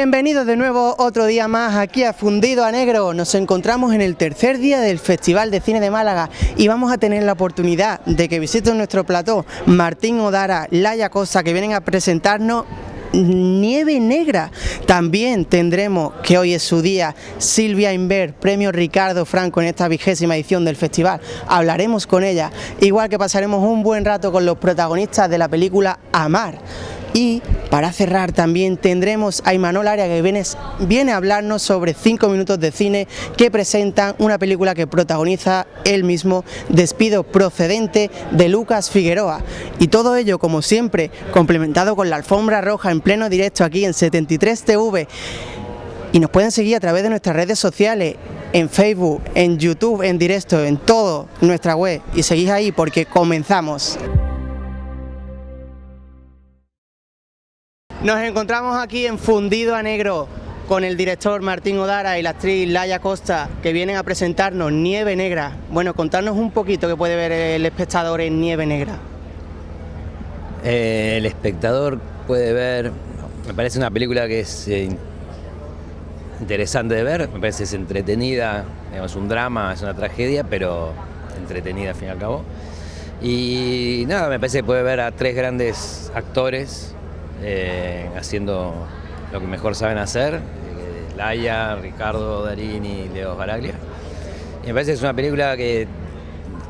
Bienvenidos de nuevo otro día más aquí a Fundido a Negro. Nos encontramos en el tercer día del Festival de Cine de Málaga y vamos a tener la oportunidad de que visiten nuestro plató Martín Odara, Laia Costa, que vienen a presentarnos Nieve Negra. También tendremos, que hoy es su día, Silvia Inver, premio Ricardo Franco en esta 20ª edición del festival. Hablaremos con ella, igual que pasaremos un buen rato con los protagonistas de la película Amar. Y para cerrar también tendremos a Imanol Arias, que viene a hablarnos sobre 5 minutos de cine que presentan una película que protagoniza él mismo, Despido procedente de Lucas Figueroa. Y todo ello, como siempre, complementado con la alfombra roja en pleno directo aquí en 73 TV. Y nos pueden seguir a través de nuestras redes sociales, en Facebook, en YouTube, en directo, en todo, nuestra web. Y seguís ahí porque comenzamos. Nos encontramos aquí en Fundido a Negro con el director Martín Odara y la actriz Laia Costa, que vienen a presentarnos Nieve Negra. Bueno, contarnos un poquito qué puede ver el espectador en Nieve Negra. El espectador puede ver, me parece una película que es interesante de ver, me parece que es entretenida, digamos, un drama, es una tragedia, pero entretenida al fin y al cabo. Y nada, me parece que puede ver a tres grandes actores haciendo lo que mejor saben hacer, Laia, Ricardo Darín y Leo Baraglia. Y me parece que es una película que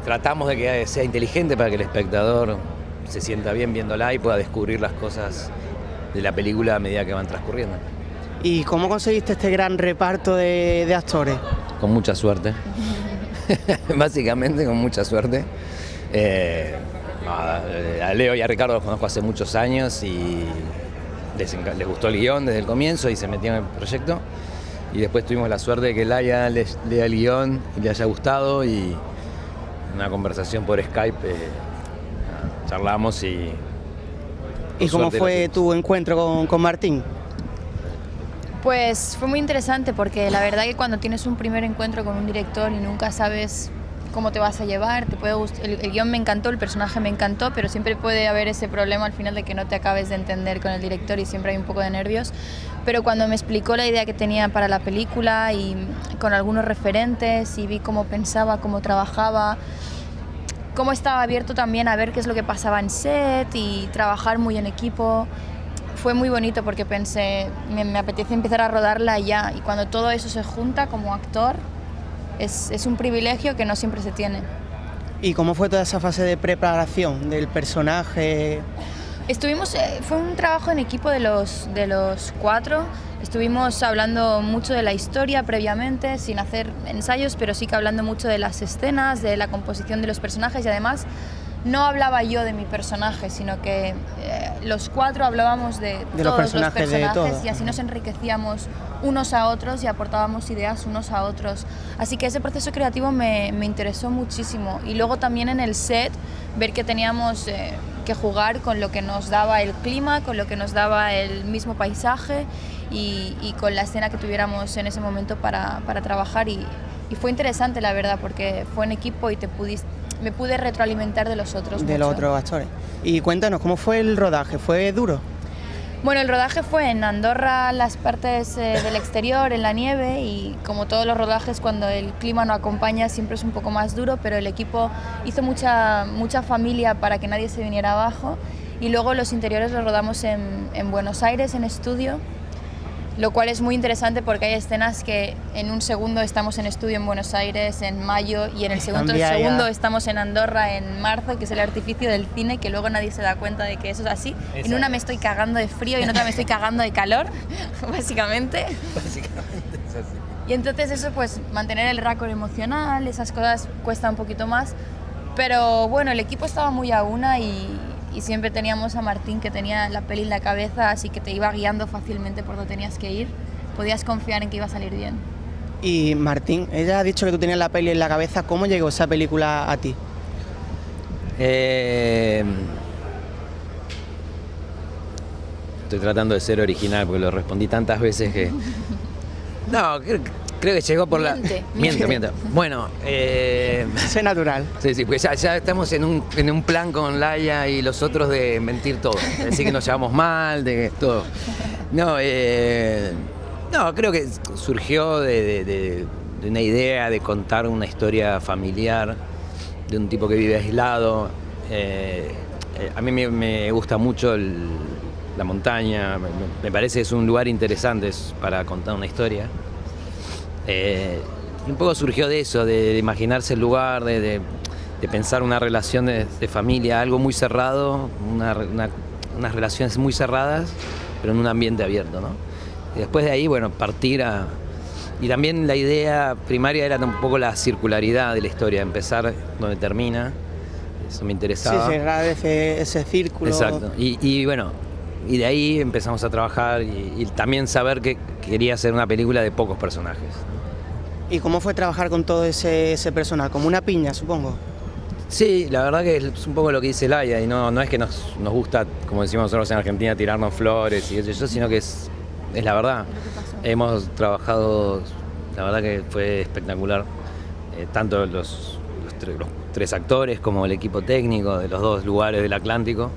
tratamos de que sea inteligente para que el espectador se sienta bien viéndola y pueda descubrir las cosas de la película a medida que van transcurriendo. ¿Y cómo conseguiste este gran reparto de actores? Con mucha suerte, básicamente con mucha suerte. A Leo y a Ricardo los conozco hace muchos años y les gustó el guión desde el comienzo y se metieron en el proyecto. Y después tuvimos la suerte de que Laia lea el guión y le haya gustado, y una conversación por Skype charlamos y... ¿Y cómo fue tu encuentro con Martín? Pues fue muy interesante porque la verdad que cuando tienes un primer encuentro con un director y nunca sabes cómo te vas a llevar, te puede gustar, el guión me encantó, el personaje me encantó, pero siempre puede haber ese problema al final de que no te acabes de entender con el director y siempre hay un poco de nervios. Pero cuando me explicó la idea que tenía para la película y con algunos referentes y vi cómo pensaba, cómo trabajaba, cómo estaba abierto también a ver qué es lo que pasaba en set y trabajar muy en equipo, fue muy bonito porque pensé, me apetece empezar a rodarla ya, y cuando todo eso se junta como actor, es un privilegio que no siempre se tiene. ¿Y cómo fue toda esa fase de preparación del personaje? Fue un trabajo en equipo de los cuatro. Estuvimos hablando mucho de la historia previamente, sin hacer ensayos, pero sí que hablando mucho de las escenas, de la composición de los personajes, y además no hablaba yo de mi personaje, sino que los cuatro hablábamos de todos los personajes y así nos enriquecíamos unos a otros y aportábamos ideas unos a otros. Así que ese proceso creativo me interesó muchísimo. Y luego también en el set, ver que teníamos que jugar con lo que nos daba el clima, con lo que nos daba el mismo paisaje y con la escena que tuviéramos en ese momento para trabajar. Y fue interesante, la verdad, porque fue en equipo y me pude retroalimentar de los otros. De los otros actores. Y cuéntanos, ¿cómo fue el rodaje? ¿Fue duro? Bueno, el rodaje fue en Andorra, las partes del exterior, en la nieve, y como todos los rodajes, cuando el clima no acompaña siempre es un poco más duro, pero el equipo hizo mucha familia para que nadie se viniera abajo, y luego los interiores los rodamos en Buenos Aires, en estudio, lo cual es muy interesante porque hay escenas que en un segundo estamos en estudio en Buenos Aires en mayo y en el segundo estamos en Andorra en marzo, que es el artificio del cine, que luego nadie se da cuenta de que eso es así. En una me estoy cagando de frío y en otra me estoy cagando de calor, básicamente. Básicamente es así. Y entonces eso, pues mantener el récord emocional, esas cosas cuesta un poquito más, pero bueno, el equipo estaba muy a una y siempre teníamos a Martín, que tenía la peli en la cabeza, así que te iba guiando fácilmente por donde tenías que ir. Podías confiar en que iba a salir bien. Y Martín, ella ha dicho que tú tenías la peli en la cabeza. ¿Cómo llegó esa película a ti? Estoy tratando de ser original porque lo respondí tantas veces que... No, creo que llegó por Miento. Bueno, sé natural. Sí, pues ya estamos en un plan con Laia y los otros de mentir todo, de decir que nos llevamos mal, de todo. No, No, creo que surgió de una idea de contar una historia familiar de un tipo que vive aislado. A mí me gusta mucho la montaña, me parece que es un lugar interesante para contar una historia. Y un poco surgió de eso, de imaginarse el lugar, de pensar una relación de familia, algo muy cerrado, unas relaciones muy cerradas, pero en un ambiente abierto, ¿no? Y después de ahí, bueno, partir a... Y también la idea primaria era un poco la circularidad de la historia, empezar donde termina, eso me interesaba. Sí, cerrar ese círculo. Exacto, y bueno, y de ahí empezamos a trabajar y también saber que quería hacer una película de pocos personajes. ¿Y cómo fue trabajar con todo ese personal? Como una piña, supongo. Sí, la verdad que es un poco lo que dice Laia, y no es que nos gusta, como decimos nosotros en Argentina, tirarnos flores y eso, sino que es la verdad. Hemos trabajado, la verdad que fue espectacular, tanto los tres actores como el equipo técnico de los dos lugares del Atlántico.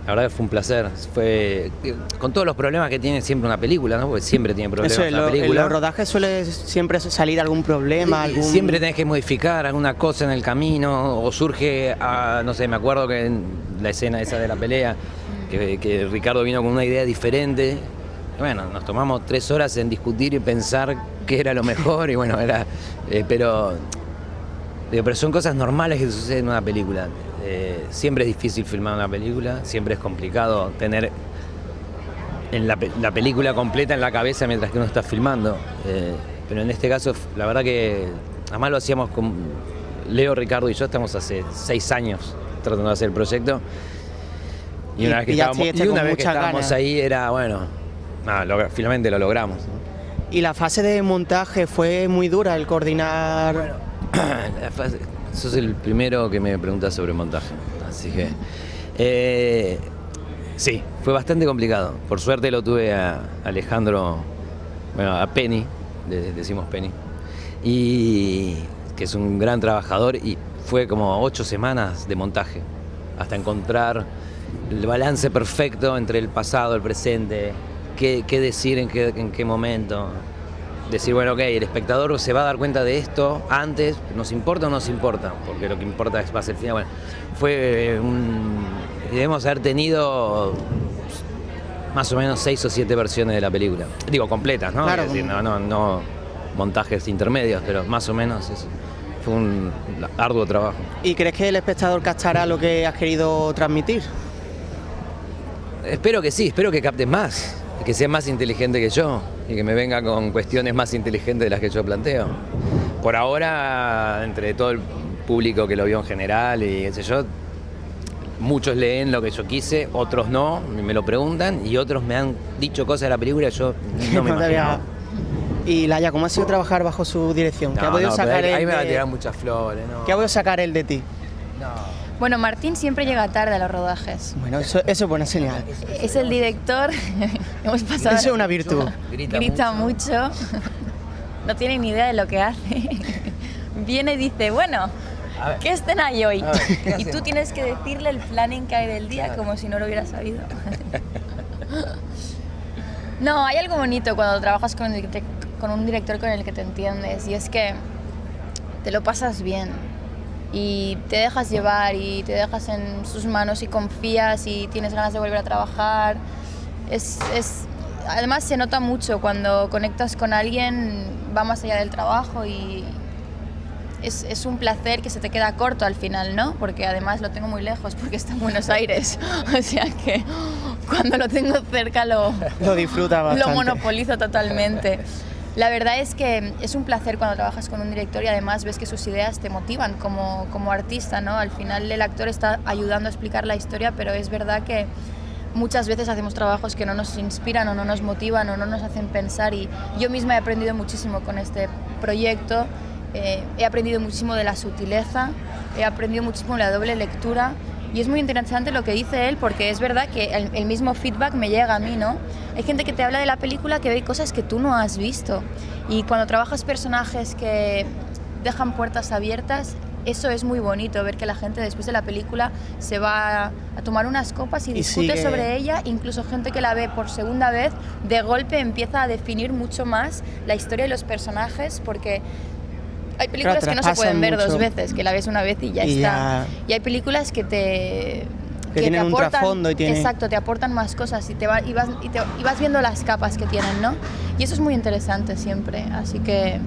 La verdad que fue un placer, fue con todos los problemas que tiene siempre una película, ¿no? Porque siempre tiene problemas una película. En los rodajes suele siempre salir algún problema, Siempre tenés que modificar alguna cosa en el camino, o surge, no sé, me acuerdo que en la escena esa de la pelea, que Ricardo vino con una idea diferente. Bueno, nos tomamos 3 horas en discutir y pensar qué era lo mejor, y bueno, pero son cosas normales que suceden en una película. Siempre es difícil filmar una película, siempre es complicado tener la película completa en la cabeza mientras que uno está filmando. Pero en este caso, la verdad que además lo hacíamos con Leo, Ricardo y yo, estamos hace 6 años tratando de hacer el proyecto. Y una vez que estábamos ahí era, bueno, finalmente lo logramos, ¿no? ¿Y la fase de montaje fue muy dura, el coordinar? Bueno, sos el primero que me pregunta sobre montaje, así que sí, fue bastante complicado. Por suerte lo tuve a Alejandro, bueno, a Penny, le decimos Penny, y que es un gran trabajador, y fue como 8 semanas de montaje hasta encontrar el balance perfecto entre el pasado, el presente, qué decir en qué momento. Decir, bueno, ok, el espectador se va a dar cuenta de esto antes, ¿nos importa o no nos importa? Porque lo que importa va a ser el final. Bueno, debemos haber tenido más o menos 6 o 7 versiones de la película. Digo, completas, ¿no? Claro, es decir, no montajes intermedios, pero más o menos fue un arduo trabajo. ¿Y crees que el espectador captará lo que has querido transmitir? Espero que sí, espero que captes más, que sea más inteligente que yo y que me venga con cuestiones más inteligentes de las que yo planteo. Por ahora, entre todo el público que lo vio en general y qué sé yo, muchos leen lo que yo quise, otros no, me lo preguntan, y otros me han dicho cosas de la película que yo no me imaginaba. Y Laia, ¿cómo ha sido trabajar bajo su dirección? ¿Qué ha podido sacar ahí me va a tirar muchas flores, ¿no? ¿Qué ha podido sacar él de ti? No. Bueno, Martín siempre llega tarde a los rodajes. Bueno, eso es buena señal. Es el director. Hemos pasado. Eso es una virtud. Grita mucho. No tiene ni idea de lo que hace. Viene y dice, bueno, ¿qué escena hay hoy? Y tú tienes que decirle el planning que hay del día como si no lo hubieras sabido. No, hay algo bonito cuando trabajas con un director con el que te entiendes, y es que te lo pasas bien. Y te dejas llevar y te dejas en sus manos y confías y tienes ganas de volver a trabajar. Además se nota mucho cuando conectas con alguien, va más allá del trabajo, y es un placer que se te queda corto al final, ¿no? Porque además lo tengo muy lejos porque está en Buenos Aires, o sea que cuando lo tengo cerca lo disfruta bastante. Lo monopolizo totalmente. La verdad es que es un placer cuando trabajas con un director y además ves que sus ideas te motivan como artista, ¿no? Al final el actor está ayudando a explicar la historia, pero es verdad que muchas veces hacemos trabajos que no nos inspiran o no nos motivan o no nos hacen pensar, y yo misma he aprendido muchísimo con este proyecto. He aprendido muchísimo de la sutileza, he aprendido muchísimo de la doble lectura, y es muy interesante lo que dice él, porque es verdad que el mismo feedback me llega a mí, ¿no? Hay gente que te habla de la película que ve cosas que tú no has visto, y cuando trabajas personajes que dejan puertas abiertas, eso es muy bonito, ver que la gente después de la película se va a tomar unas copas y discute sobre ella, incluso gente que la ve por segunda vez, de golpe empieza a definir mucho más la historia y los personajes, porque hay películas que no se pueden ver dos veces, que la ves una vez y ya está. Y hay películas que tienen te aportan, un trasfondo y tienen... Exacto, te aportan más cosas y vas viendo las capas que tienen, ¿no? Y eso es muy interesante siempre, así que...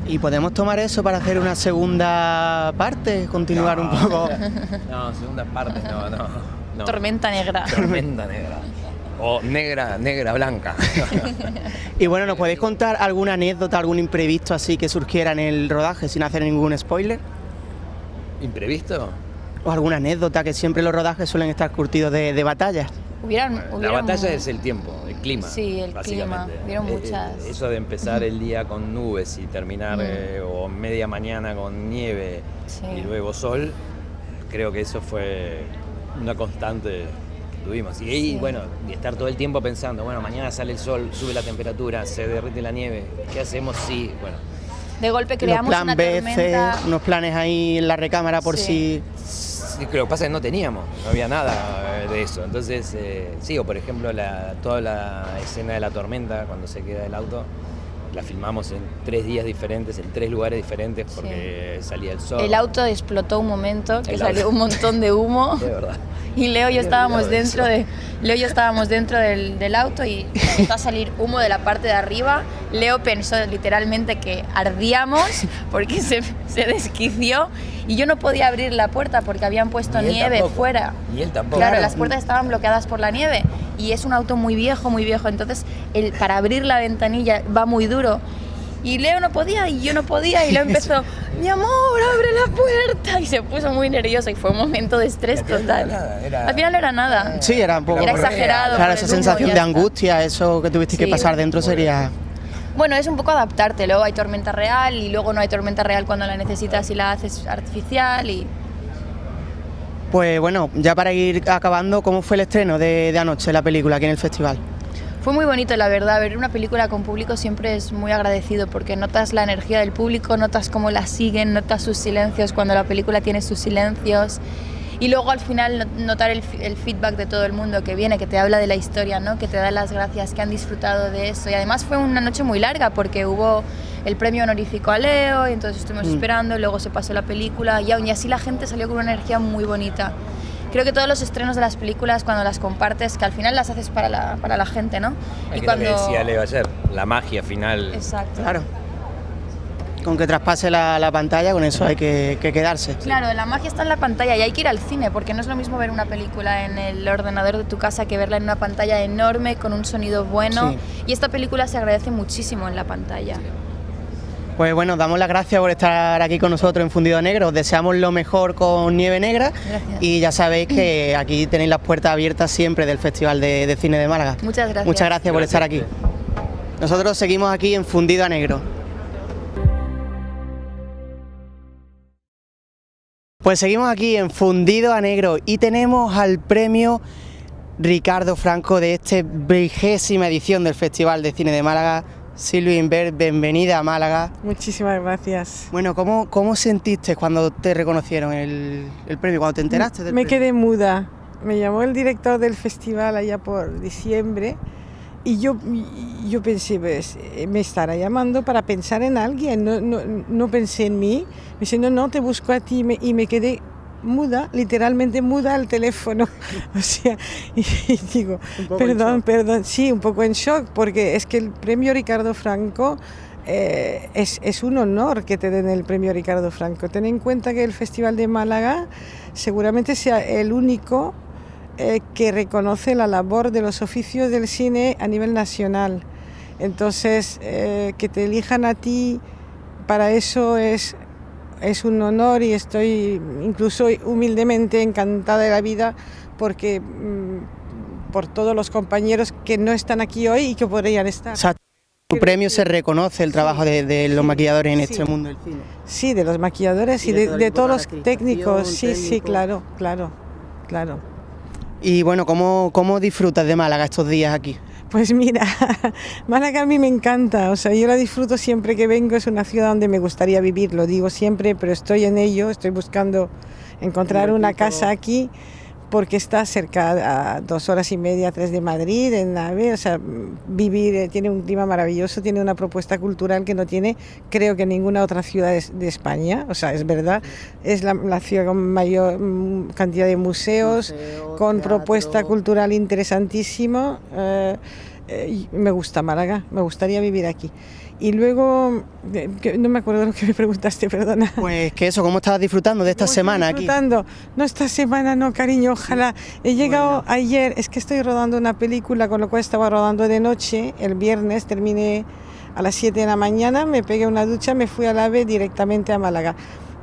¿Y podemos tomar eso para hacer una segunda parte? Continuar un poco. No, segunda parte, no. Tormenta negra. Tormenta negra. O negra blanca. Y bueno, ¿nos podéis contar alguna anécdota, algún imprevisto así que surgiera en el rodaje sin hacer ningún spoiler? ¿Imprevisto? ¿O alguna anécdota, que siempre los rodajes suelen estar curtidos de batallas? La batalla es el tiempo, el clima. Sí, el clima. Hubieron muchas. Eso de empezar el día con nubes y terminar o media mañana con nieve y luego sol, creo que eso fue una constante que tuvimos. Y ahí, bueno, y estar todo el tiempo pensando, bueno, mañana sale el sol, sube la temperatura, se derrite la nieve, ¿qué hacemos? Sí, bueno. De golpe creamos una tormenta. Unos planes ahí en la recámara por si... Sí, lo que pasa es que no teníamos, no había nada de eso. Entonces, o por ejemplo, toda la escena de la tormenta, cuando se queda el auto, la filmamos en 3 días diferentes, en 3 lugares diferentes, porque salía el sol. El auto explotó un momento, que salió un montón de humo. De verdad. Y Leo y yo estábamos dentro del auto y empezó a salir humo de la parte de arriba. Leo pensó literalmente que ardíamos porque se desquició y yo no podía abrir la puerta porque habían puesto nieve fuera. Y él tampoco. Claro, las puertas estaban bloqueadas por la nieve y es un auto muy viejo, entonces para abrir la ventanilla va muy duro. Y Leo no podía y yo no podía y Leo empezó, mi amor, abre la puerta, y se puso muy nervioso y fue un momento de estrés total. Al final no era nada. Sí, era un poco... Era exagerado. Claro, esa sensación de angustia, eso que tuviste que pasar dentro sería... Bueno, es un poco adaptarte, luego hay tormenta real y luego no hay tormenta real cuando la necesitas y la haces artificial y... Pues bueno, ya para ir acabando, ¿cómo fue el estreno de anoche, la película, aquí en el festival? Fue muy bonito, la verdad. Ver una película con público siempre es muy agradecido porque notas la energía del público, notas cómo la siguen, notas sus silencios cuando la película tiene sus silencios y luego al final notar el feedback de todo el mundo que viene, que te habla de la historia, ¿no? Que te da las gracias, que han disfrutado de eso. Y además fue una noche muy larga porque hubo el premio honorífico a Leo y entonces estuvimos esperando, luego se pasó la película y aún así la gente salió con una energía muy bonita. Creo que todos los estrenos de las películas, cuando las compartes, que al final las haces para la gente, ¿no? Y cuando... Lo que decía Leo ayer, la magia final. Exacto. Claro. Con que traspase la pantalla, con eso hay que quedarse. Claro, la magia está en la pantalla y hay que ir al cine, porque no es lo mismo ver una película en el ordenador de tu casa que verla en una pantalla enorme, con un sonido bueno. Sí. Y esta película se agradece muchísimo en la pantalla. Sí. Pues bueno, damos las gracias por estar aquí con nosotros en Fundido a Negro. Os deseamos lo mejor con Nieve Negra. Gracias. Y ya sabéis que aquí tenéis las puertas abiertas siempre del Festival de Cine de Málaga. Muchas gracias. Muchas gracias por estar aquí. Nosotros seguimos aquí en Fundido a Negro. Pues seguimos aquí en Fundido a Negro y tenemos al premio Ricardo Franco de esta 20ª edición del Festival de Cine de Málaga. Silvia Imbert, bienvenida a Málaga. Muchísimas gracias. Bueno, ¿cómo sentiste cuando te reconocieron el premio, cuando te enteraste del premio? Me quedé muda. Me llamó el director del festival allá por diciembre y yo pensé, pues, me estará llamando para pensar en alguien, no pensé en mí. Me dice, no, te busco a ti y me quedé muda, literalmente muda al teléfono. O sea, y digo, perdón, sí, un poco en shock, porque es que el premio Ricardo Franco es un honor que te den el premio Ricardo Franco. Ten en cuenta que el Festival de Málaga seguramente sea el único que reconoce la labor de los oficios del cine a nivel nacional. Entonces, que te elijan a ti, para eso es un honor y estoy incluso humildemente encantada de la vida porque por todos los compañeros que no están aquí hoy y que podrían estar. O sea, tu premio se reconoce el trabajo de los maquilladores en este mundo del cine. Sí, de los maquilladores y de todos los técnicos. Sí, claro. Y bueno, ¿cómo disfrutas de Málaga estos días aquí? Pues mira, Málaga a mí me encanta, o sea, yo la disfruto siempre que vengo, es una ciudad donde me gustaría vivir, lo digo siempre, pero estoy en ello, estoy buscando encontrar una casa aquí porque está cerca a 2 horas y media, 3 de Madrid, en AVE, o sea, vivir, tiene un clima maravilloso, tiene una propuesta cultural que no tiene, creo que ninguna otra ciudad de España, o sea, es verdad, es la ciudad con mayor cantidad de museos, con teatro. propuesta cultural interesantísima. Y me gusta Málaga, me gustaría vivir aquí. Y luego, no me acuerdo de lo que me preguntaste, perdona. Pues que eso, ¿cómo estabas disfrutando de esta ¿Cómo estoy semana aquí? disfrutando? No, esta semana no, cariño, ojalá. He llegado Bueno. ayer, es que estoy rodando una película, con lo cual estaba rodando de noche. El viernes terminé a las 7 de la mañana, me pegué una ducha, me fui al AVE directamente a Málaga.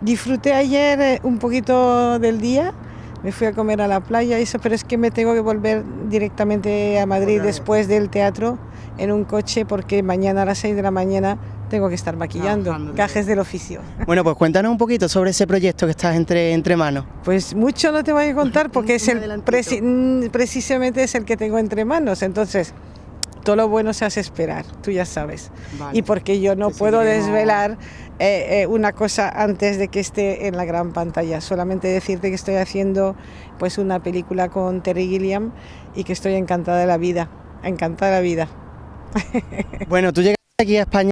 Disfruté ayer un poquito del día, me fui a comer a la playa, eso, pero es que me tengo que volver directamente a Madrid después del teatro en un coche porque mañana a las 6 de la mañana tengo que estar maquillando, gajes del oficio. Bueno, pues cuéntanos un poquito sobre ese proyecto que estás entre manos. Pues mucho no te voy a contar porque es Un adelantito. precisamente es el que tengo entre manos, entonces todo lo bueno se hace esperar, tú ya sabes. Vale. Y porque yo no Te puedo seguiremos. desvelar una cosa antes de que esté en la gran pantalla, solamente decirte que estoy haciendo pues una película con Terry Gilliam y que estoy encantada de la vida, encantada de la vida. Bueno, tú llegaste aquí a España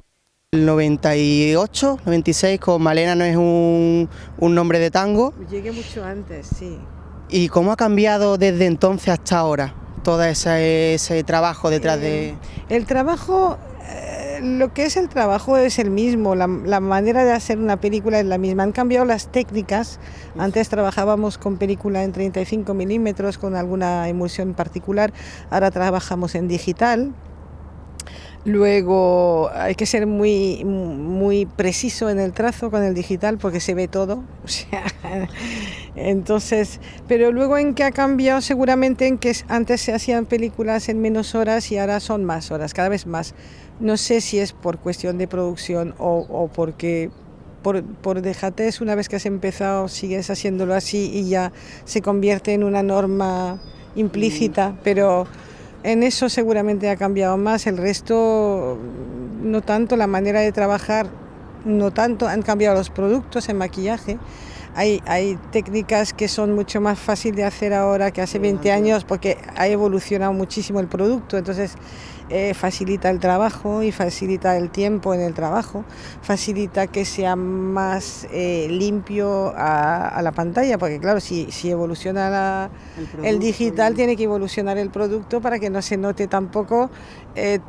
en el 98, 96, con Malena no es un nombre de tango. Llegué mucho antes, sí. ¿Y cómo ha cambiado desde entonces hasta ahora todo ese trabajo detrás de...? El trabajo, lo que es el trabajo es el mismo, la manera de hacer una película es la misma. Han cambiado las técnicas, antes trabajábamos con película en 35 milímetros con alguna emulsión particular, ahora trabajamos en digital. Luego hay que ser muy preciso en el trazo con el digital porque se ve todo. O sea, entonces, pero luego en que ha cambiado seguramente en que antes se hacían películas en menos horas y ahora son más horas, cada vez más. No sé si es por cuestión de producción o porque por dejatez, una vez que has empezado sigues haciéndolo así y ya se convierte en una norma implícita, pero en eso seguramente ha cambiado más, el resto no tanto, la manera de trabajar no tanto, han cambiado los productos en maquillaje. Hay técnicas que son mucho más fáciles de hacer ahora que hace 20 años porque ha evolucionado muchísimo el producto, entonces facilita el trabajo y facilita el tiempo en el trabajo, facilita que sea más limpio a la pantalla, porque claro, si evoluciona el digital, tiene que evolucionar el producto para que no se note tampoco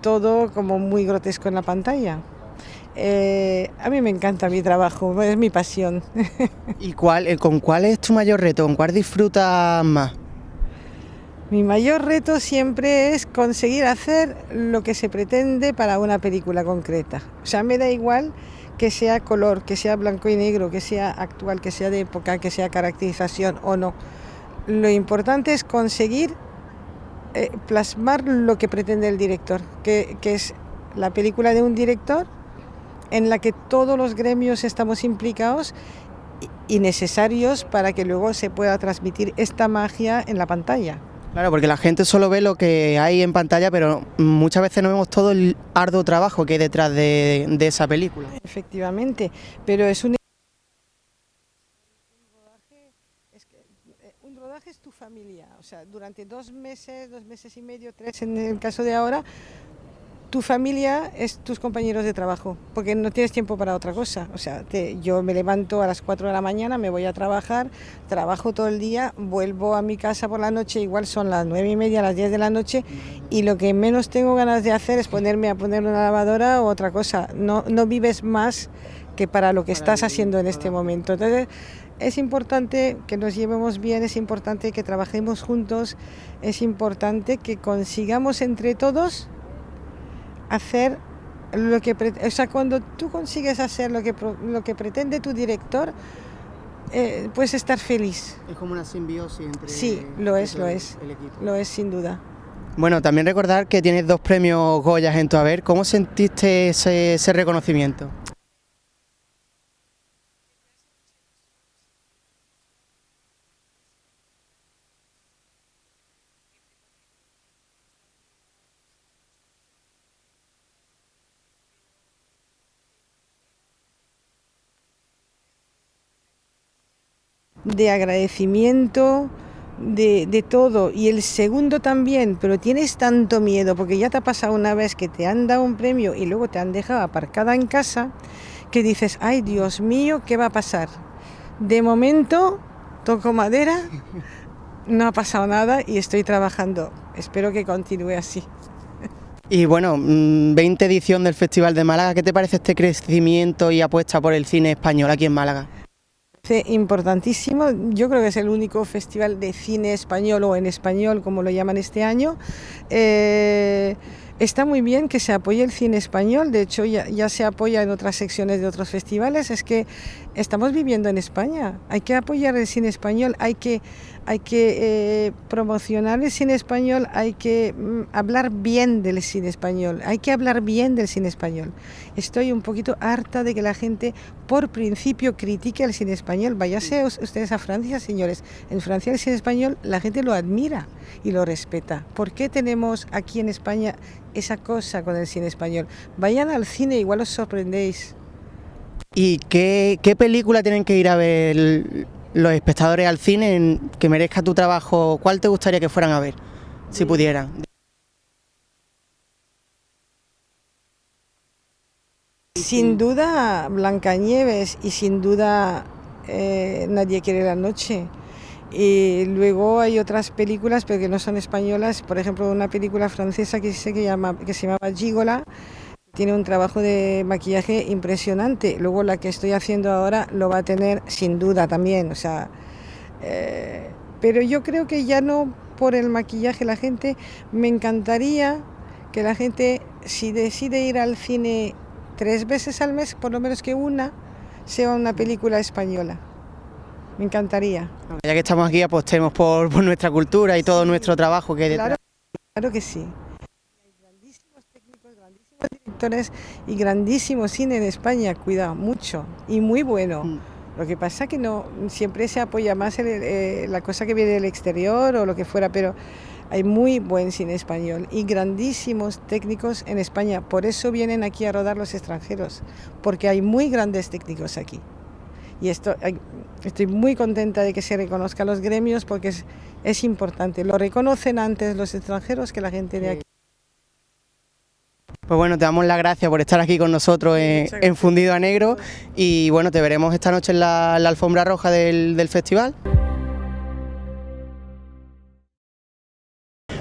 todo como muy grotesco en la pantalla. A mí me encanta mi trabajo, es mi pasión. ¿Y con cuál es tu mayor reto? ¿Con cuál disfrutas más? Mi mayor reto siempre es conseguir hacer lo que se pretende para una película concreta. O sea, me da igual que sea color, que sea blanco y negro, que sea actual, que sea de época, que sea caracterización o no. Lo importante es conseguir plasmar lo que pretende el director, que es la película de un director en la que todos los gremios estamos implicados y necesarios para que luego se pueda transmitir esta magia en la pantalla. Claro, porque la gente solo ve lo que hay en pantalla, pero muchas veces no vemos todo el arduo trabajo que hay detrás de esa película. Efectivamente, pero es un rodaje es tu familia, o sea, durante 2 meses y medio, 3 en el caso de ahora, tu familia es tus compañeros de trabajo, porque no tienes tiempo para otra cosa. O sea, yo me levanto a las 4 de la mañana, me voy a trabajar, trabajo todo el día, vuelvo a mi casa por la noche, igual son las 9:30, las 10 de la noche, y lo que menos tengo ganas de hacer es ponerme a poner una lavadora o otra cosa. No vives más que para lo que estás haciendo en este momento. Entonces, es importante que nos llevemos bien, es importante que trabajemos juntos, es importante que consigamos entre todos hacer lo que o sea, cuando tú consigues hacer lo que pretende tu director, puedes estar feliz. Es como una simbiosis entre... Sí, lo es, el equipo. lo es sin duda. Bueno, también recordar que tienes 2 premios Goyas en tu haber. ¿Cómo sentiste ese reconocimiento? de agradecimiento, de todo. Y el segundo también, pero tienes tanto miedo, porque ya te ha pasado una vez que te han dado un premio y luego te han dejado aparcada en casa, que dices, ay Dios mío, ¿qué va a pasar? De momento, toco madera, no ha pasado nada y estoy trabajando. Espero que continúe así. Y bueno, 20 edición del Festival de Málaga, ¿qué te parece este crecimiento y apuesta por el cine español aquí en Málaga? Importantísimo, yo creo que es el único festival de cine español o en español, como lo llaman este año. Está muy bien que se apoye el cine español, de hecho ya se apoya en otras secciones de otros festivales, es que estamos viviendo en España, hay que apoyar el cine español, hay que promocionar el cine español, hay que hablar bien del cine español, hay que hablar bien del cine español. Estoy un poquito harta de que la gente por principio critique el cine español. Váyase ustedes a Francia, señores, en Francia el cine español la gente lo admira y lo respeta. ¿Por qué tenemos aquí en España esa cosa con el cine español? Vayan al cine, igual os sorprendéis. ¿Y qué película tienen que ir a ver los espectadores al cine que merezca tu trabajo? ¿Cuál te gustaría que fueran a ver, si pudieran? Sin duda Blancanieves y sin duda Nadie quiere la noche. Y luego hay otras películas, pero que no son españolas, por ejemplo una película francesa que se llamaba Gigola, tiene un trabajo de maquillaje impresionante. Luego la que estoy haciendo ahora lo va a tener sin duda también, o sea, pero yo creo que ya no por el maquillaje. La gente, me encantaría que la gente, si decide ir al cine 3 veces al mes, por lo menos que una sea una película española. Me encantaría. Ya que estamos aquí, apostemos por nuestra cultura y todo nuestro trabajo que hay detrás. Claro que sí. Hay grandísimos técnicos, grandísimos directores y grandísimo cine en España, cuidado, mucho y muy bueno. Lo que pasa que no siempre se apoya más la cosa que viene del exterior o lo que fuera, pero hay muy buen cine español y grandísimos técnicos en España. Por eso vienen aquí a rodar los extranjeros, porque hay muy grandes técnicos aquí. Y estoy muy contenta de que se reconozcan los gremios, porque es importante. Lo reconocen antes los extranjeros que la gente de aquí. Pues bueno, te damos las gracias por estar aquí con nosotros en Fundido a Negro, y bueno, te veremos esta noche en la alfombra roja del festival.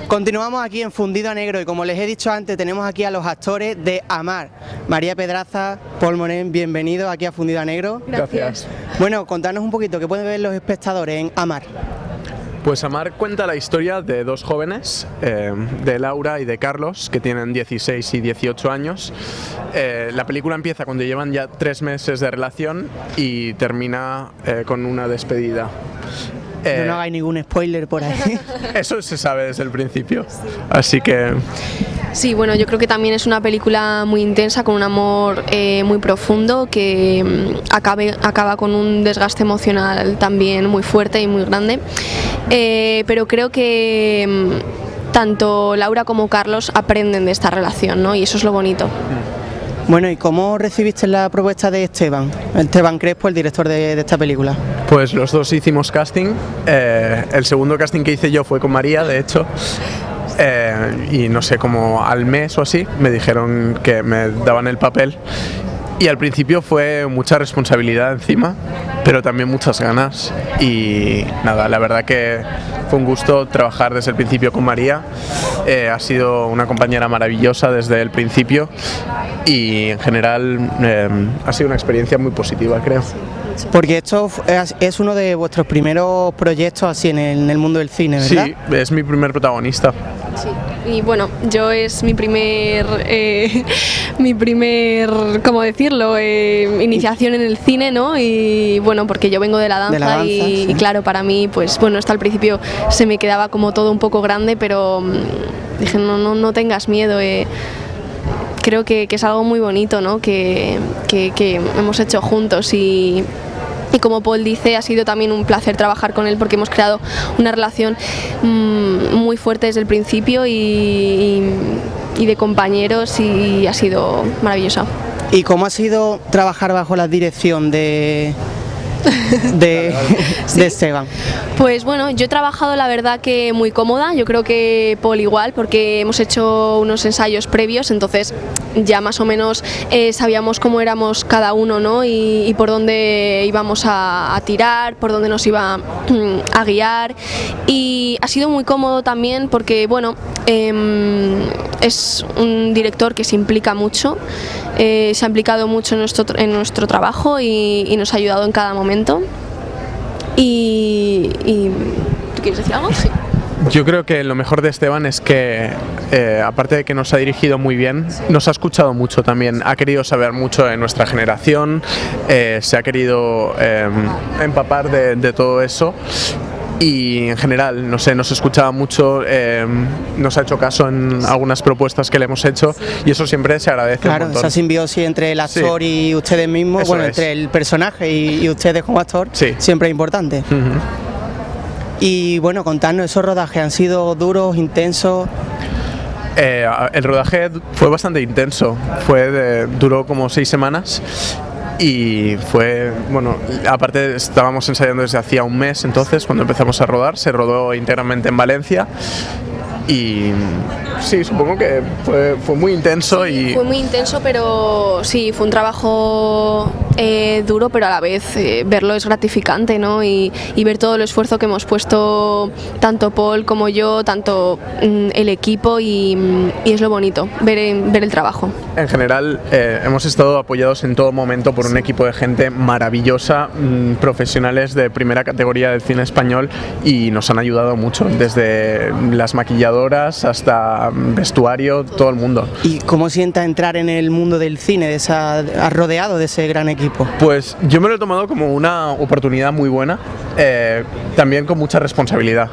Continuamos aquí en Fundido a Negro y como les he dicho antes, tenemos aquí a los actores de Amar. María Pedraza, Paul Morén, bienvenidos aquí a Fundido a Negro. Gracias. Bueno, contanos un poquito, ¿qué pueden ver los espectadores en Amar? Pues Amar cuenta la historia de 2 jóvenes, de Laura y de Carlos, que tienen 16 y 18 años. La película empieza cuando llevan ya 3 meses de relación y termina con una despedida. No hagáis ningún spoiler por ahí. Eso se sabe desde el principio, así que... Sí, bueno, yo creo que también es una película muy intensa, con un amor muy profundo, que acaba con un desgaste emocional también muy fuerte y muy grande, pero creo que tanto Laura como Carlos aprenden de esta relación, ¿no? Y eso es lo bonito. Bueno, ¿y cómo recibiste la propuesta de Esteban Crespo, el director de esta película? Pues los dos hicimos casting. El segundo casting que hice yo fue con María, de hecho. Y no sé, como al mes o así, me dijeron que me daban el papel. Y al principio fue mucha responsabilidad encima, pero también muchas ganas. Y nada, la verdad que fue un gusto trabajar desde el principio con María. Ha sido una compañera maravillosa desde el principio y en general ha sido una experiencia muy positiva, creo. Porque esto es uno de vuestros primeros proyectos así en el mundo del cine, ¿verdad? Sí, es mi primer protagonista. Sí, y bueno, yo es mi primer, ¿cómo decirlo?, iniciación en el cine, ¿no? Y bueno, porque yo vengo de la danza, sí. Y claro, para mí, pues bueno, hasta el principio se me quedaba como todo un poco grande, pero dije, no tengas miedo, creo que es algo muy bonito, ¿no?, que hemos hecho juntos y como Paul dice, ha sido también un placer trabajar con él, porque hemos creado una relación muy fuerte desde el principio y de compañeros, y ha sido maravillosa. ¿Y cómo ha sido trabajar bajo la dirección de de Esteban? Pues bueno, yo he trabajado la verdad que muy cómoda, yo creo que Paul igual, porque hemos hecho unos ensayos previos, entonces ya más o menos sabíamos cómo éramos cada uno, ¿no? Y por dónde íbamos a tirar, por dónde nos iba a guiar, y ha sido muy cómodo también porque bueno, es un director que se implica mucho, se ha implicado mucho en nuestro trabajo y nos ha ayudado en cada momento. Y ¿tú quieres decir algo? Sí. Yo creo que lo mejor de Esteban es que, aparte de que nos ha dirigido muy bien, nos ha escuchado mucho también, ha querido saber mucho de nuestra generación, se ha querido empapar de todo eso. Y en general, no sé, nos escuchaba mucho, nos ha hecho caso en algunas propuestas que le hemos hecho y eso siempre se agradece. Claro, un montón. esa simbiosis entre el actor y ustedes mismos, Eso bueno, es. entre el personaje y ustedes como actor, siempre es importante. Y bueno, contarnos, esos rodajes han sido duros, intensos. El rodaje fue bastante intenso, duró como 6 semanas. Y fue, bueno, aparte estábamos ensayando desde hacía un mes, entonces cuando empezamos a rodar, se rodó íntegramente en Valencia y sí, supongo que fue muy intenso. Sí, fue muy intenso, pero sí, fue un trabajo duro, pero a la vez verlo es gratificante, ¿no? Y ver todo el esfuerzo que hemos puesto tanto Paul como yo, tanto el equipo y es lo bonito, ver el trabajo. En general hemos estado apoyados en todo momento por un equipo de gente maravillosa, profesionales de primera categoría del cine español y nos han ayudado mucho, desde las maquilladoras hasta vestuario, todo el mundo. ¿Y cómo sienta entrar en el mundo del cine, rodeado de ese gran equipo? Pues yo me lo he tomado como una oportunidad muy buena, también con mucha responsabilidad,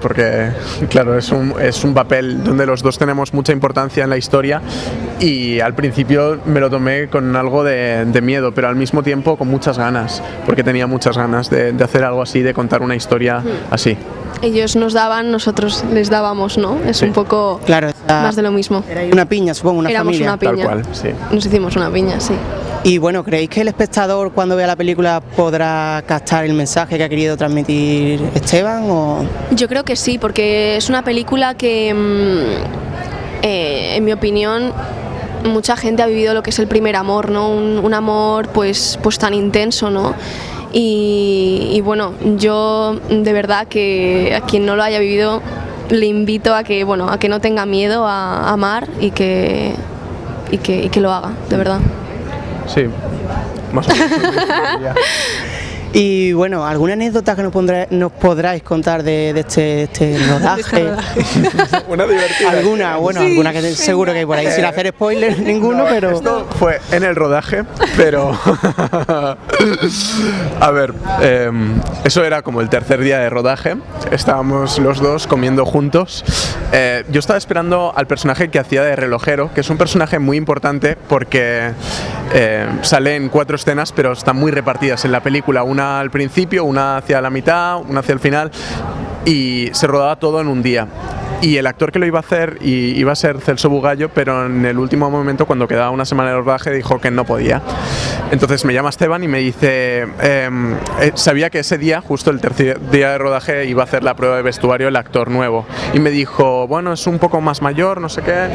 porque claro, es un papel donde los dos tenemos mucha importancia en la historia y al principio me lo tomé con algo de miedo, pero al mismo tiempo con muchas ganas, porque tenía muchas ganas de hacer algo así, de contar una historia así. Ellos nos daban, nosotros les dábamos, ¿no? Es un poco más de lo mismo. Era una piña, supongo, una Éramos familia. una piña. Tal cual, sí. Nos hicimos una piña, sí. Y bueno, ¿creéis que el espectador cuando vea la película podrá captar el mensaje que ha querido transmitir Esteban? Yo creo que sí, porque es una película que, en mi opinión, mucha gente ha vivido lo que es el primer amor, ¿no? Un amor pues tan intenso, ¿no? Y bueno, yo de verdad que a quien no lo haya vivido le invito a que no tenga miedo a amar y que lo haga, de verdad. Sí, más o menos. Y bueno, ¿alguna anécdota que nos podráis contar de este rodaje? Una divertida. Alguna que seguro que hay por ahí, sin hacer spoilers ninguno, pero... Esto fue en el rodaje, pero... A ver, eso era como el tercer día de rodaje, estábamos los dos comiendo juntos. Yo estaba esperando al personaje que hacía de relojero, que es un personaje muy importante porque sale en 4 escenas, pero están muy repartidas en la película, una al principio, una hacia la mitad, una hacia el final, y se rodaba todo en un día. Y el actor que lo iba a hacer iba a ser Celso Bugallo, pero en el último momento, cuando quedaba una semana de rodaje, dijo que no podía. Entonces me llama Esteban y me dice, sabía que ese día, justo el tercer día de rodaje, iba a hacer la prueba de vestuario el actor nuevo. Y me dijo, bueno, es un poco más mayor, no sé qué.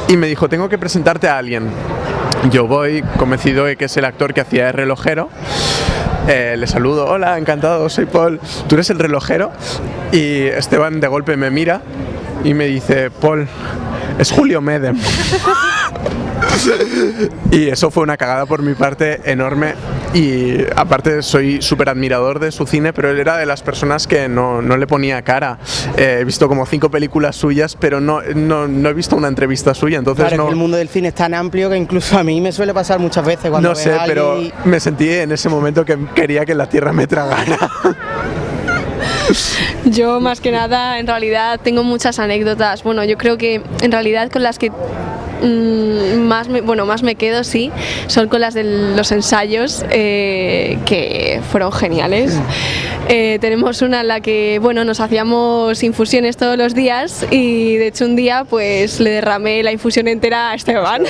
Y me dijo, tengo que presentarte a alguien. Yo voy convencido de que es el actor que hacía de relojero. Le saludo, hola, encantado, soy Paul, ¿tú eres el relojero? Y Esteban de golpe me mira y me dice, Paul, es Julio Medem. Y eso fue una cagada por mi parte enorme y aparte soy súper admirador de su cine, pero él era de las personas que no le ponía cara. He visto como 5 películas suyas, pero no he visto una entrevista suya, entonces claro, es que el mundo del cine es tan amplio que incluso a mí me suele pasar muchas veces cuando no sé, pero me sentí en ese momento que quería que la tierra me tragara. Yo más que nada, en realidad, tengo muchas anécdotas. Bueno, yo creo que en realidad con las que más me quedo, sí, son con las de los ensayos, que fueron geniales. Tenemos una en la que, bueno, nos hacíamos infusiones todos los días y de hecho un día pues le derramé la infusión entera a Esteban.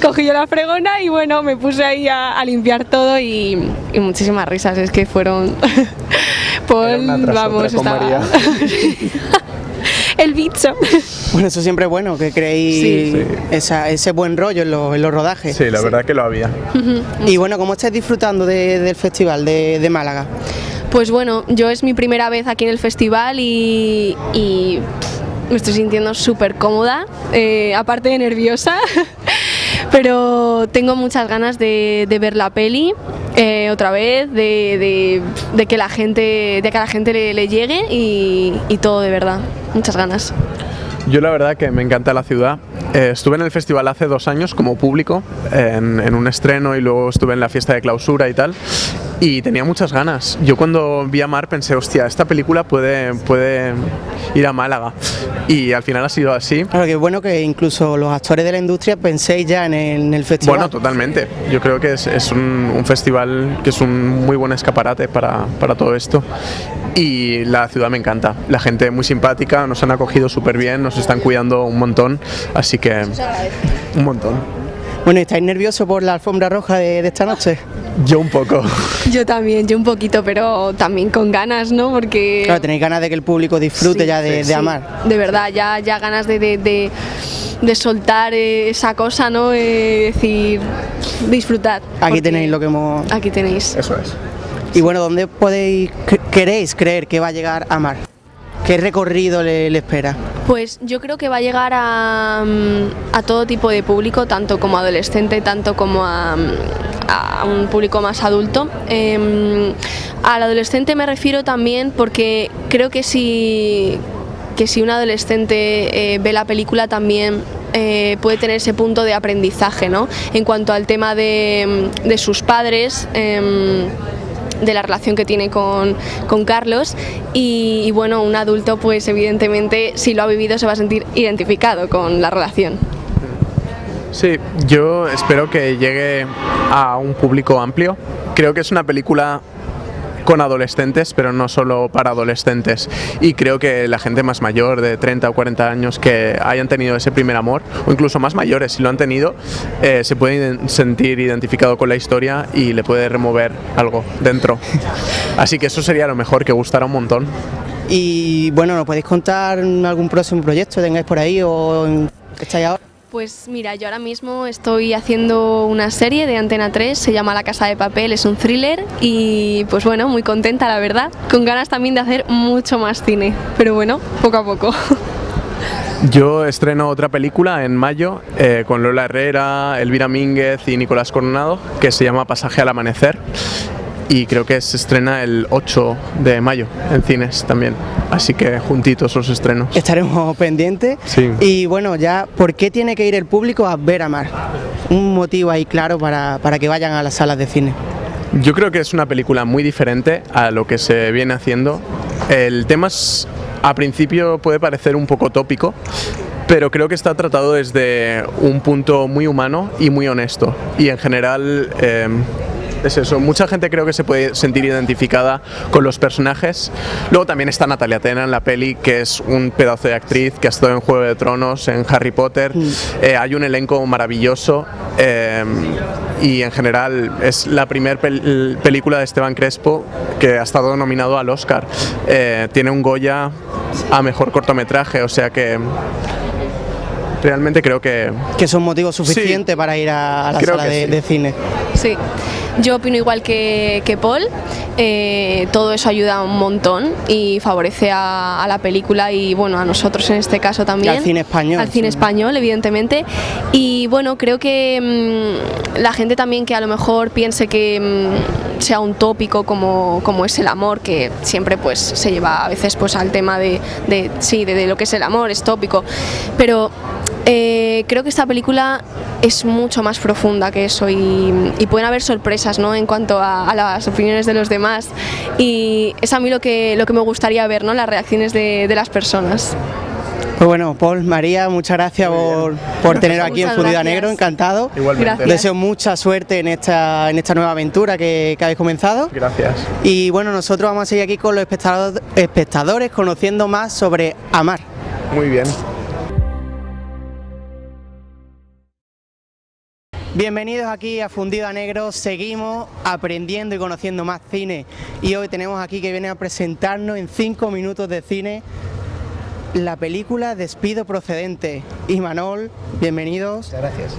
Cogí yo la fregona y bueno, me puse ahí a limpiar todo y muchísimas risas, es que fueron... Paul, vamos, estaba... El bicho. Bueno, eso siempre es bueno, que creéis ese buen rollo en los rodajes. Sí, la verdad que lo había. Y bueno, ¿cómo estáis disfrutando del festival de Málaga? Pues bueno, yo es mi primera vez aquí en el festival y me estoy sintiendo súper cómoda, aparte de nerviosa, pero tengo muchas ganas de ver la peli otra vez, de que a la gente le llegue y todo, de verdad, muchas ganas. Yo la verdad que me encanta la ciudad. Estuve en el festival hace 2 años como público, en un estreno, y luego estuve en la fiesta de clausura y tal, y tenía muchas ganas. Yo cuando vi a Mar pensé, hostia, esta película puede ir a Málaga, y al final ha sido así. Claro, que es bueno que incluso los actores de la industria penséis ya en el festival. Bueno, totalmente. Yo creo que es un festival que es un muy buen escaparate para todo esto. Y la ciudad me encanta, la gente muy simpática, nos han acogido súper bien, nos están cuidando un montón, así que un montón. Bueno, ¿estáis nerviosos por la alfombra roja de esta noche? Yo un poco. Yo también, yo un poquito, pero también con ganas, ¿no? Porque... Claro, tenéis ganas de que el público disfrute de Amar. De verdad, ya ganas de soltar esa cosa, ¿no? Decir, disfrutar. Aquí tenéis lo que hemos... Aquí tenéis. Eso es. Y bueno, ¿dónde queréis creer que va a llegar Amar? ¿Qué recorrido le espera? Pues yo creo que va a llegar a todo tipo de público, tanto como adolescente, tanto como a un público más adulto. Al adolescente me refiero también porque creo que si un adolescente ve la película también puede tener ese punto de aprendizaje, ¿no? En cuanto al tema de sus padres, de la relación que tiene con Carlos y bueno, un adulto pues evidentemente si lo ha vivido se va a sentir identificado con la relación. Sí, yo espero que llegue a un público amplio. Creo que es una película con adolescentes, pero no solo para adolescentes, y creo que la gente más mayor, de 30 o 40 años, que hayan tenido ese primer amor, o incluso más mayores si lo han tenido, se pueden sentir identificado con la historia y le puede remover algo dentro. Así que eso sería lo mejor, que gustara un montón. Y bueno, ¿nos podéis contar algún próximo proyecto que tengáis por ahí o estáis ahora? Pues mira, yo ahora mismo estoy haciendo una serie de Antena 3, se llama La Casa de Papel, es un thriller y pues bueno, muy contenta la verdad, con ganas también de hacer mucho más cine, pero bueno, poco a poco. Yo estreno otra película en mayo con Lola Herrera, Elvira Mínguez y Nicolás Coronado, que se llama Pasaje al Amanecer, y creo que se estrena el 8 de mayo en cines también, así que juntitos los estrenos. Estaremos pendientes. Sí. Y bueno, ya, ¿por qué tiene que ir el público a ver Amar? Un motivo ahí claro para que vayan a las salas de cine. Yo creo que es una película muy diferente a lo que se viene haciendo. El tema a principio puede parecer un poco tópico, pero creo que está tratado desde un punto muy humano y muy honesto, y en general es eso, mucha gente creo que se puede sentir identificada con los personajes. Luego también está Natalia Tena en la peli, que es un pedazo de actriz, que ha estado en Juego de Tronos, en Harry Potter. Hay un elenco maravilloso y en general es la primera película de Esteban Crespo que ha estado nominado al Oscar. Tiene un Goya a mejor cortometraje, o sea que realmente creo que son motivos suficientes para ir a la sala de cine. Sí, yo opino igual que Paul, todo eso ayuda un montón y favorece a la película y bueno, a nosotros en este caso también. Y al cine español. Al cine español, evidentemente. Y bueno, creo que la gente también que a lo mejor piense que sea un tópico como es el amor, que siempre pues se lleva a veces pues al tema de lo que es el amor, es tópico, pero creo que esta película es mucho más profunda que eso y pueden haber sorpresas, ¿no?, en cuanto a las opiniones de los demás, y es a mí lo que me gustaría ver, ¿no?, las reacciones de las personas. Pues bueno, Paul, María, muchas gracias por teneros aquí en Muchas Fundido a gracias. Negro, encantado. Igualmente. Gracias. Deseo mucha suerte en esta nueva aventura que habéis comenzado. Gracias. Y bueno, nosotros vamos a seguir aquí con los espectadores conociendo más sobre Amar. Muy bien. Bienvenidos aquí a Fundido a Negro, seguimos aprendiendo y conociendo más cine y hoy tenemos aquí que viene a presentarnos en 5 minutos de cine la película Despido Procedente. Imanol, bienvenidos. Muchas gracias.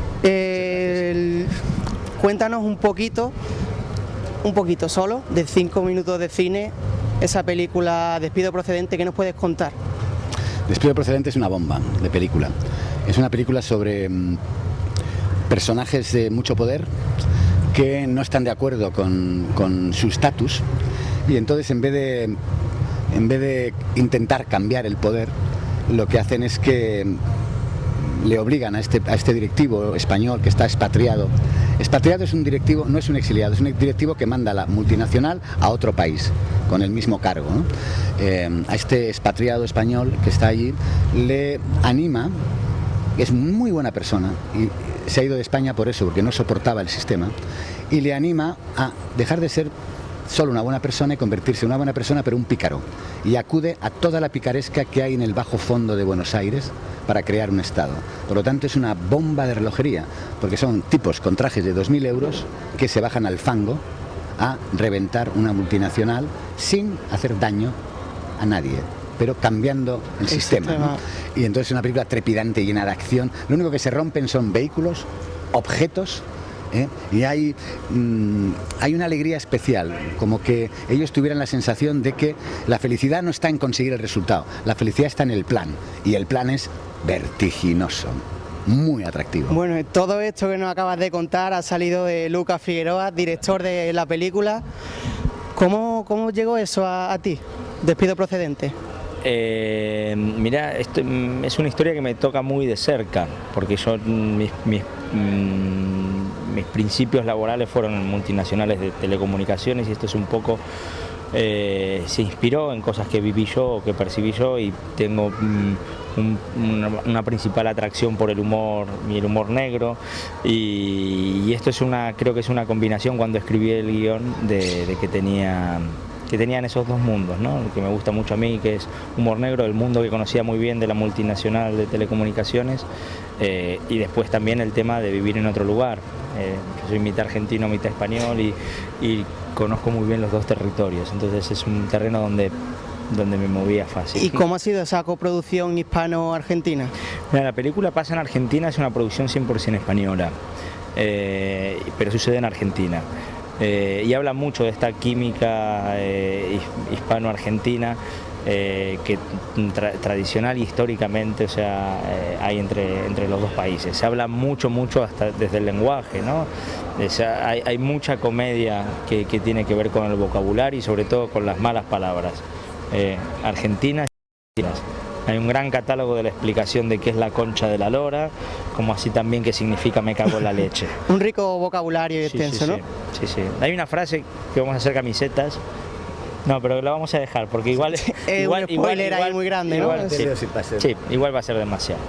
Cuéntanos un poquito solo, de 5 minutos de cine, esa película Despido Procedente, ¿qué nos puedes contar? Despido Procedente es una bomba de película. Es una película sobre personajes de mucho poder que no están de acuerdo con su estatus y entonces en vez de intentar cambiar el poder, lo que hacen es que le obligan a este directivo español que está expatriado. Expatriado es un directivo, no es un exiliado, es un directivo que manda a la multinacional a otro país con el mismo cargo, ¿no? A este expatriado español que está allí le anima, es muy buena persona y se ha ido de España por eso, porque no soportaba el sistema, y le anima a dejar de ser solo una buena persona y convertirse en una buena persona pero un pícaro, y acude a toda la picaresca que hay en el bajo fondo de Buenos Aires para crear un Estado. Por lo tanto es una bomba de relojería, porque son tipos con trajes de 2.000 euros que se bajan al fango a reventar una multinacional sin hacer daño a nadie, pero cambiando el sistema, ¿no? Y entonces es una película trepidante, llena de acción. Lo único que se rompen son vehículos, objetos, y hay una alegría especial, como que ellos tuvieran la sensación de que la felicidad no está en conseguir el resultado, la felicidad está en el plan, y el plan es vertiginoso, muy atractivo. Bueno, todo esto que nos acabas de contar ha salido de Lucas Figueroa, director de la película. ¿Cómo llegó eso a ti, Despido Procedente? Mira, esto es una historia que me toca muy de cerca, porque yo mis principios laborales fueron en multinacionales de telecomunicaciones y esto es un poco, se inspiró en cosas que viví yo o que percibí yo y tengo una principal atracción por el humor y el humor negro y esto creo que es una combinación cuando escribí el guión de que tenían esos dos mundos, ¿no? El que me gusta mucho a mí, que es humor negro, el mundo que conocía muy bien de la multinacional de telecomunicaciones, y después también el tema de vivir en otro lugar. Yo soy mitad argentino, mitad español y conozco muy bien los dos territorios, entonces es un terreno donde me movía fácil. ¿Y cómo ha sido esa coproducción hispano-argentina? Mira, la película pasa en Argentina, es una producción 100% española, pero sucede en Argentina. Y habla mucho de esta química hispano-argentina que tradicional y históricamente, o sea, hay entre los dos países. Se habla mucho hasta desde el lenguaje, ¿no? O sea, hay mucha comedia que tiene que ver con el vocabulario y sobre todo con las malas palabras argentinas y argentinas. Hay un gran catálogo de la explicación de qué es la concha de la lora, como así también qué significa me cago en la leche. Un rico vocabulario y extenso, ¿no? Sí. Hay una frase que vamos a hacer camisetas. No, pero la vamos a dejar porque igual un spoiler ahí muy grande, ¿no? Sí, igual va a ser demasiado.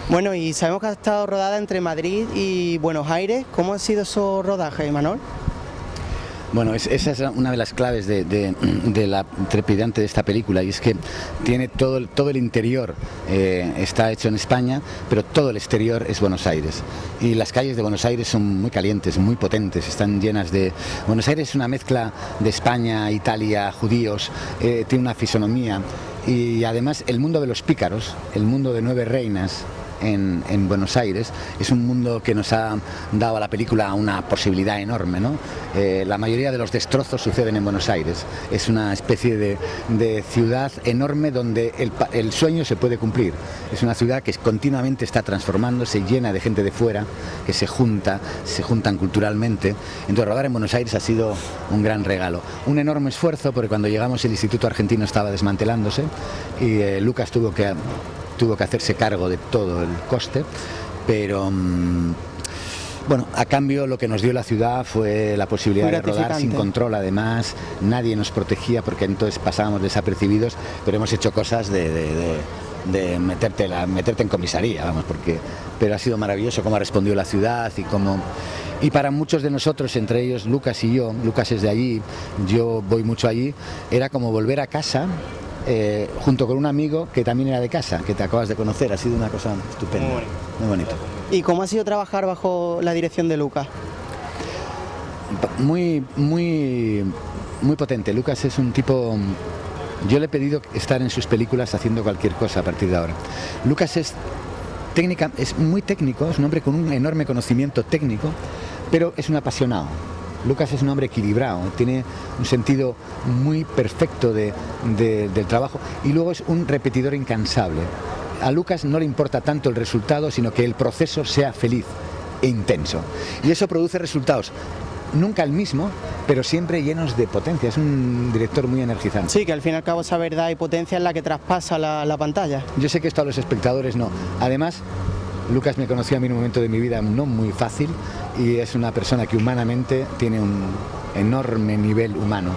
Bueno, y sabemos que ha estado rodada entre Madrid y Buenos Aires. ¿Cómo ha sido esos rodajes, Manuel? Bueno, esa es una de las claves de la trepidante de esta película, y es que tiene todo el interior está hecho en España, pero todo el exterior es Buenos Aires. Y las calles de Buenos Aires son muy calientes, muy potentes, están llenas de... Buenos Aires es una mezcla de España, Italia, judíos, tiene una fisonomía, y además el mundo de los pícaros, el mundo de 9 reinas, en Buenos Aires, es un mundo que nos ha dado a la película una posibilidad enorme, ¿no? La mayoría de los destrozos suceden en Buenos Aires, es una especie de ciudad enorme donde el sueño se puede cumplir, es una ciudad que continuamente está transformándose, llena de gente de fuera, que se juntan culturalmente. Entonces rodar en Buenos Aires ha sido un gran regalo, un enorme esfuerzo, porque cuando llegamos el Instituto Argentino estaba desmantelándose y Lucas tuvo que hacerse cargo de todo el coste, pero bueno, a cambio lo que nos dio la ciudad fue la posibilidad de rodar sin control, además nadie nos protegía porque entonces pasábamos desapercibidos, pero hemos hecho cosas de de meterte en comisaría, vamos, pero ha sido maravilloso cómo ha respondido la ciudad y para muchos de nosotros, entre ellos Lucas y yo, Lucas es de allí, yo voy mucho allí, era como volver a casa junto con un amigo que también era de casa, que te acabas de conocer, ha sido una cosa estupenda, muy bonito. ¿Y cómo ha sido trabajar bajo la dirección de Lucas? Muy potente. Lucas es un tipo... Yo le he pedido estar en sus películas haciendo cualquier cosa a partir de ahora. Lucas es muy técnico, es un hombre con un enorme conocimiento técnico, pero es un apasionado. Lucas es un hombre equilibrado, tiene un sentido muy perfecto del trabajo y luego es un repetidor incansable. A Lucas no le importa tanto el resultado, sino que el proceso sea feliz e intenso. Y eso produce resultados. Nunca el mismo, pero siempre llenos de potencia. Es un director muy energizante. Sí, que al fin y al cabo esa verdad y potencia es la que traspasa la pantalla. Yo sé que esto a los espectadores no. Además, Lucas me conoció a mí en un momento de mi vida no muy fácil y es una persona que humanamente tiene un enorme nivel humano,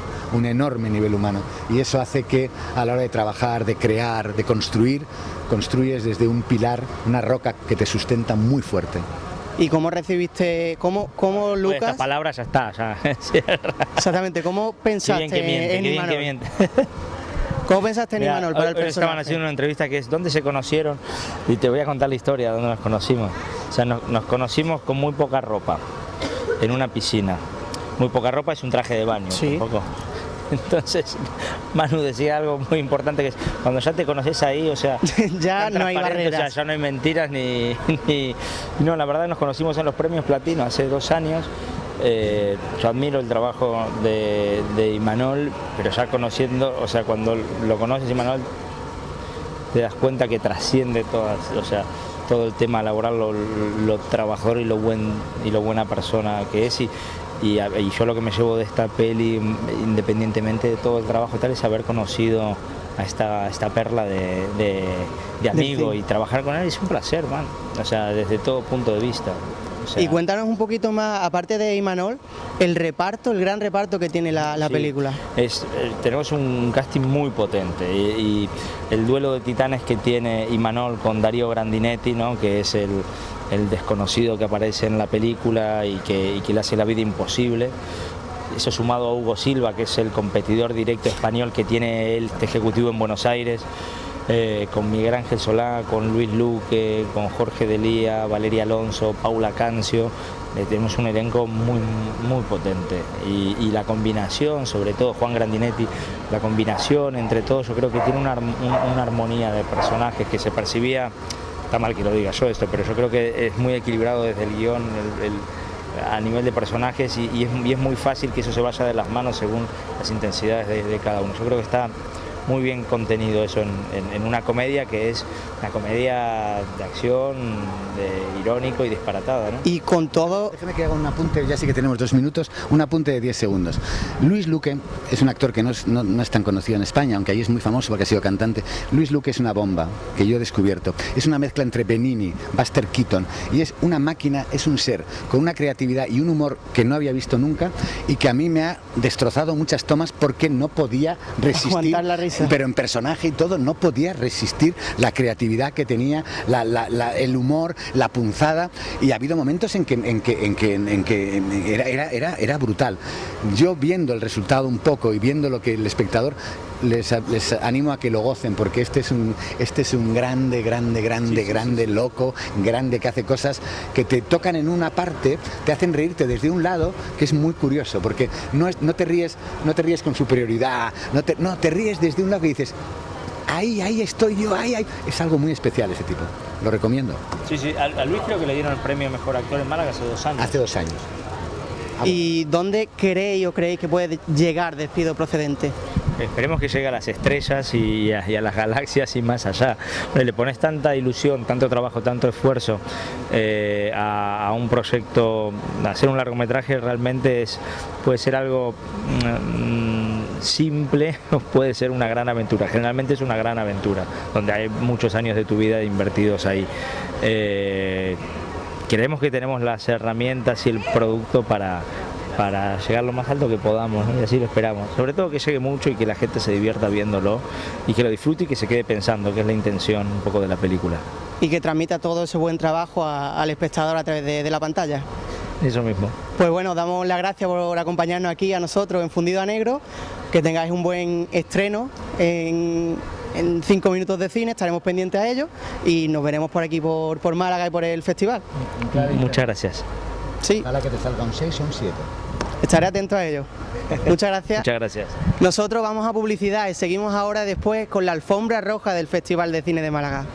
y eso hace que a la hora de trabajar, de crear, de construyes desde un pilar, una roca que te sustenta muy fuerte. ¿Y cómo recibiste, cómo Lucas? Pues esta palabra ya está, ya cierra. Exactamente, ¿cómo pensaste en Imanol? ¿Cómo pensaste en Imanol para el personaje? Estaban haciendo una entrevista que es ¿dónde se conocieron? Y te voy a contar la historia de dónde nos conocimos. O sea, nos conocimos con muy poca ropa, en una piscina. Muy poca ropa es un traje de baño, sí. Un poco. Entonces Manu decía algo muy importante que es cuando ya te conoces ahí, o sea, ya no hay barreras, o sea, ya no hay mentiras ni no, la verdad nos conocimos en los premios Platino hace 2 años. Yo admiro el trabajo de Imanol, pero ya conociendo, o sea, cuando lo conoces Imanol te das cuenta que trasciende todas, o sea, todo el tema laboral, lo trabajador y lo buena persona que es y yo lo que me llevo de esta peli, independientemente de todo el trabajo tal, es haber conocido a esta perla de amigo y trabajar con él es un placer, man. O sea, desde todo punto de vista. O sea, y cuéntanos un poquito más, aparte de Imanol, el gran reparto que tiene la película. Tenemos un casting muy potente y el duelo de titanes que tiene Imanol con Darío Grandinetti, ¿no? Que es el desconocido que aparece en la película y que le hace la vida imposible. Eso sumado a Hugo Silva, que es el competidor directo español que tiene este ejecutivo en Buenos Aires, con Miguel Ángel Solá, con Luis Luque, con Jorge Delía, Valeria Alonso, Paula Cancio. Tenemos un elenco muy potente y la combinación, sobre todo Juan Grandinetti, la combinación entre todos, yo creo que tiene una armonía de personajes que se percibía, está mal que lo diga yo esto, pero yo creo que es muy equilibrado desde el guión a nivel de personajes y es muy fácil que eso se vaya de las manos según las intensidades de cada uno. Yo creo que está muy bien contenido eso en una comedia que es una comedia de acción, irónico y disparatada, ¿no? Y con todo... Déjame que haga un apunte, ya sí que tenemos 2 minutos, un apunte de 10 segundos. Luis Luque es un actor que no es tan conocido en España, aunque allí es muy famoso porque ha sido cantante. Luis Luque es una bomba que yo he descubierto. Es una mezcla entre Benigni, Buster Keaton, y es una máquina, es un ser con una creatividad y un humor que no había visto nunca y que a mí me ha destrozado muchas tomas porque no podía resistir. Aguantar la risa. Pero en personaje y todo no podía resistir la creatividad que tenía, el humor, la punzada, y ha habido momentos en que era brutal. Yo viendo el resultado un poco y viendo lo que el espectador, les animo a que lo gocen porque este es un grande, loco, grande, que hace cosas que te tocan en una parte, te hacen reírte desde un lado, que es muy curioso porque no te ríes con superioridad, no te ríes desde un lado que dices ahí estoy yo, es algo muy especial ese tipo, lo recomiendo. Sí, a Luis creo que le dieron el premio Mejor Actor en Málaga hace 2 años. Hace 2 años. ¿Y dónde creéis que puede llegar Despido Procedente? Esperemos que llegue a las estrellas y a las galaxias y más allá. Le pones tanta ilusión, tanto trabajo, tanto esfuerzo a un proyecto, hacer un largometraje realmente puede ser algo simple o puede ser una gran aventura. Generalmente es una gran aventura, donde hay muchos años de tu vida invertidos ahí. Creemos que tenemos las herramientas y el producto para para llegar lo más alto que podamos, ¿no? Y así lo esperamos. Sobre todo que llegue mucho y que la gente se divierta viéndolo y que lo disfrute y que se quede pensando, que es la intención un poco de la película. Y que transmita todo ese buen trabajo al espectador a través de la pantalla. Eso mismo. Pues bueno, damos las gracias por acompañarnos aquí a nosotros en Fundido a Negro, que tengáis un buen estreno en 5 minutos de cine, estaremos pendientes a ello y nos veremos por aquí por Málaga y por el festival. Muchas gracias. Sí. Ojalá que te salga un 6 o un 7. Estaré atento a ello. Muchas gracias. Muchas gracias. Nosotros vamos a publicidad y seguimos ahora después con la alfombra roja del Festival de Cine de Málaga.